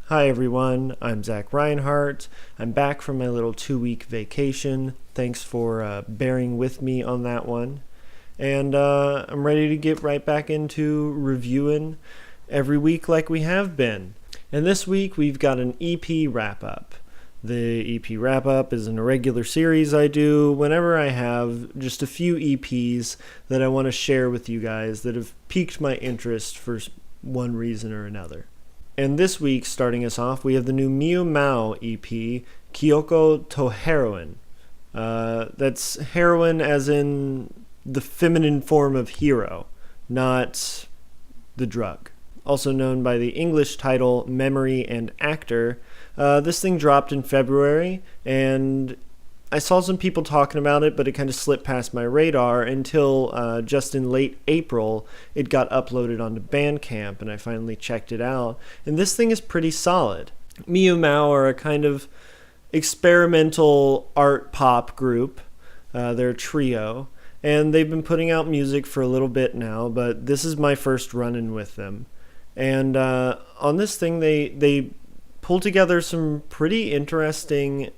Hi everyone, I'm Zach Reinhardt. I'm back from my little 2-week vacation. Thanks for bearing with me on that one. And I'm ready to get right back into reviewing every week like we have been. And this week we've got an EP wrap-up. The EP wrap-up is an irregular series I do whenever I have just a few EPs that I want to share with you guys that have piqued my interest for one reason or another. And this week, starting us off, we have the new Miu Mao EP, Kyoko to Heroine. That's heroine as in the feminine form of hero, not the drug. Also known by the English title Memory and Actor. This thing dropped in February, and I saw some people talking about it, but it kind of slipped past my radar until just in late April, it got uploaded onto Bandcamp, and I finally checked it out. And this thing is pretty solid. Miu Mao are a kind of experimental art pop group. They're a trio, and they've been putting out music for a little bit now, but this is my first run-in with them. And on this thing, they pull together some pretty interesting,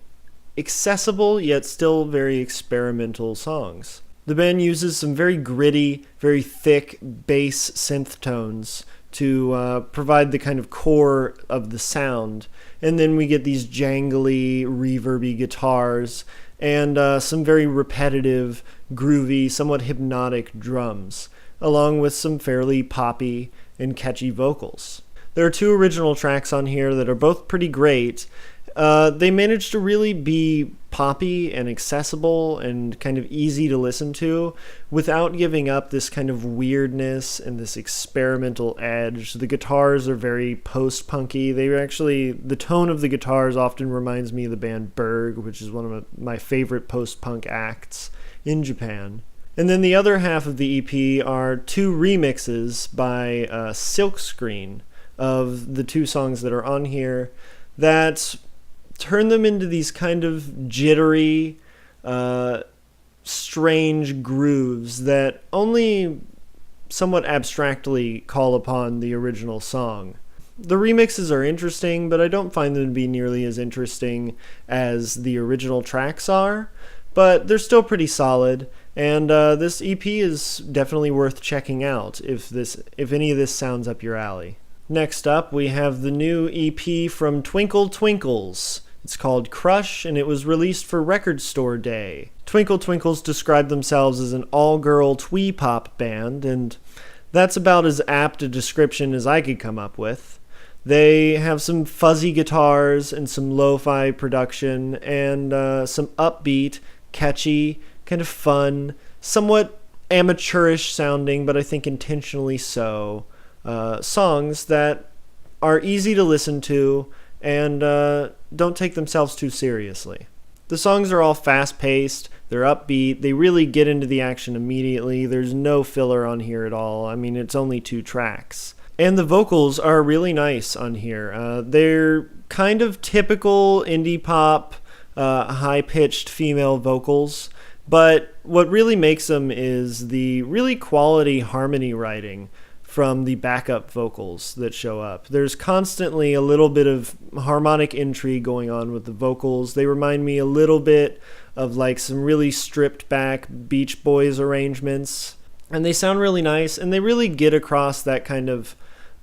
accessible yet still very experimental songs. The band uses some very gritty, very thick bass synth tones to provide the kind of core of the sound, and then we get these jangly, reverby guitars and some very repetitive, groovy, somewhat hypnotic drums, along with some fairly poppy and catchy vocals. There are 2 original tracks on here that are both pretty great. They managed to really be poppy and accessible and kind of easy to listen to without giving up this kind of weirdness and this experimental edge. The guitars are very post-punky. The tone of the guitars often reminds me of the band Berg, which is one of my favorite post-punk acts in Japan. And then the other half of the EP are 2 remixes by Silkscreen of the 2 songs that are on here that turn them into these kind of jittery, strange grooves that only somewhat abstractly call upon the original song. The remixes are interesting, but I don't find them to be nearly as interesting as the original tracks are, but they're still pretty solid, and this EP is definitely worth checking out if any of this sounds up your alley. Next up, we have the new EP from Twinkle Twinkles. It's called Crush, and it was released for Record Store Day. Twinkle Twinkles describe themselves as an all-girl twee pop band, and that's about as apt a description as I could come up with. They have some fuzzy guitars and some lo-fi production and some upbeat, catchy, kind of fun, somewhat amateurish sounding, but I think intentionally so, songs that are easy to listen to and don't take themselves too seriously. The songs are all fast-paced, they're upbeat, they really get into the action immediately, there's no filler on here at all. I mean, it's only 2 tracks. And the vocals are really nice on here. They're kind of typical indie pop, high-pitched female vocals, but what really makes them is the really quality harmony writing from the backup vocals that show up. There's constantly a little bit of harmonic intrigue going on with the vocals. They remind me a little bit of like some really stripped back Beach Boys arrangements. And they sound really nice, and they really get across that kind of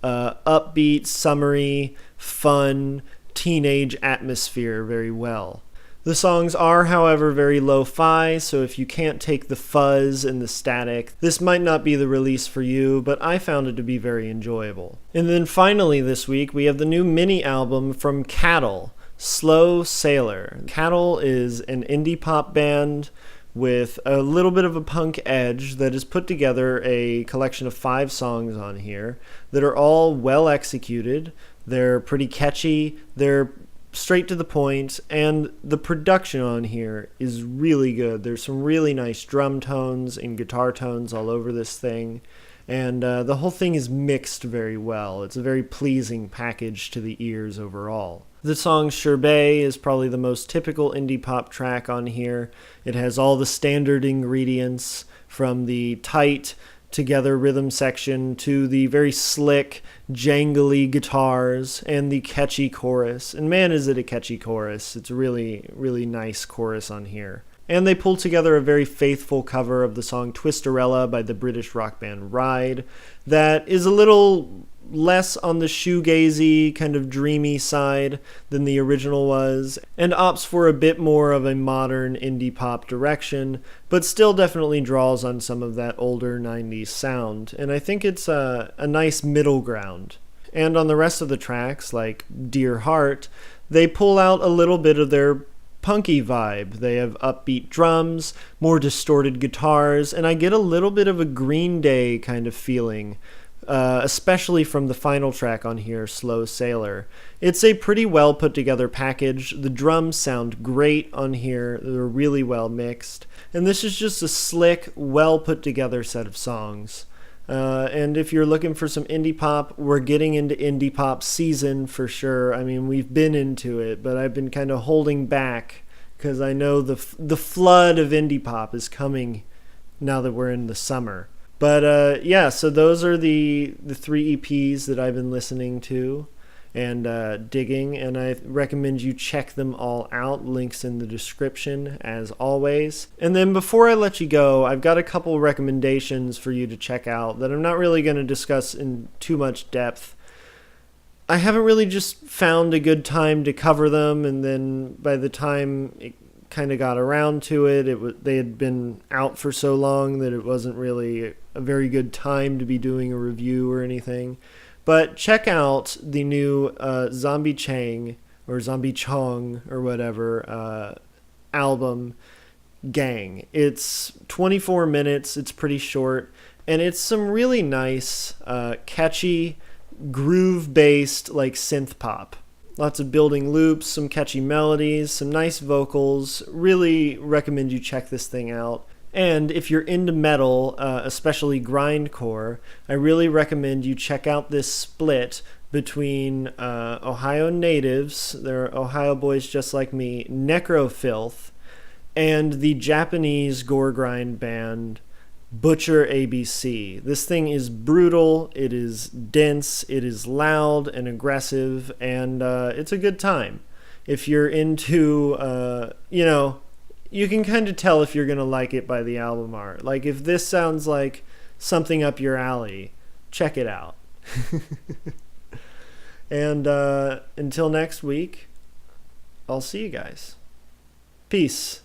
upbeat, summery, fun, teenage atmosphere very well. The songs are, however, very lo-fi, so if you can't take the fuzz and the static, this might not be the release for you, but I found it to be very enjoyable. And then finally this week, we have the new mini-album from Cattle, Slow Sailor. Cattle is an indie pop band with a little bit of a punk edge that has put together a collection of 5 songs on here that are all well executed. They're pretty catchy, they're straight to the point, and the production on here is really good. There's some really nice drum tones and guitar tones all over this thing, and the whole thing is mixed very well. It's a very pleasing package to the ears overall. The song Sherbet is probably the most typical indie pop track on here. It has all the standard ingredients from the tight, together rhythm section to the very slick, jangly guitars and the catchy chorus. And man, is it a catchy chorus. It's a really, really nice chorus on here. And they pull together a very faithful cover of the song Twisterella by the British rock band Ride that is a little less on the shoegazy, kind of dreamy side than the original was, and opts for a bit more of a modern indie pop direction, but still definitely draws on some of that older 90s sound. And I think it's a nice middle ground. And on the rest of the tracks, like Dear Heart, they pull out a little bit of their punky vibe. They have upbeat drums, more distorted guitars, and I get a little bit of a Green Day kind of feeling, especially from the final track on here, Slow Sailor. It's a pretty well put together package. The drums sound great on here. They're really well mixed. And this is just a slick, well put together set of songs. And if you're looking for some indie pop, we're getting into indie pop season for sure. I mean, we've been into it, but I've been kind of holding back because I know the flood of indie pop is coming now that we're in the summer. But yeah, so those are the 3 EPs that I've been listening to and digging, and I recommend you check them all out. Links in the description, as always. And then before I let you go, I've got a couple recommendations for you to check out that I'm not really going to discuss in too much depth. I haven't really just found a good time to cover them, and then by the time it kind of got around to it, they had been out for so long that it wasn't really a very good time to be doing a review or anything. But check out the new ZOMBIE-CHANG or ZOMBIE-CHANG or whatever album, Gang. It's 24 minutes, it's pretty short, and it's some really nice, catchy, groove-based like synth pop. Lots of building loops, some catchy melodies, some nice vocals. Really recommend you check this thing out. And if you're into metal, especially grindcore, I really recommend you check out this split between Ohio natives, they're Ohio boys just like me, Necrofilth, and the Japanese gore grind band Butcher ABC. This thing is brutal, it is dense, it is loud and aggressive, and it's a good time. If you're into, you can kind of tell if you're going to like it by the album art. Like, if this sounds like something up your alley, check it out. And until next week, I'll see you guys. Peace.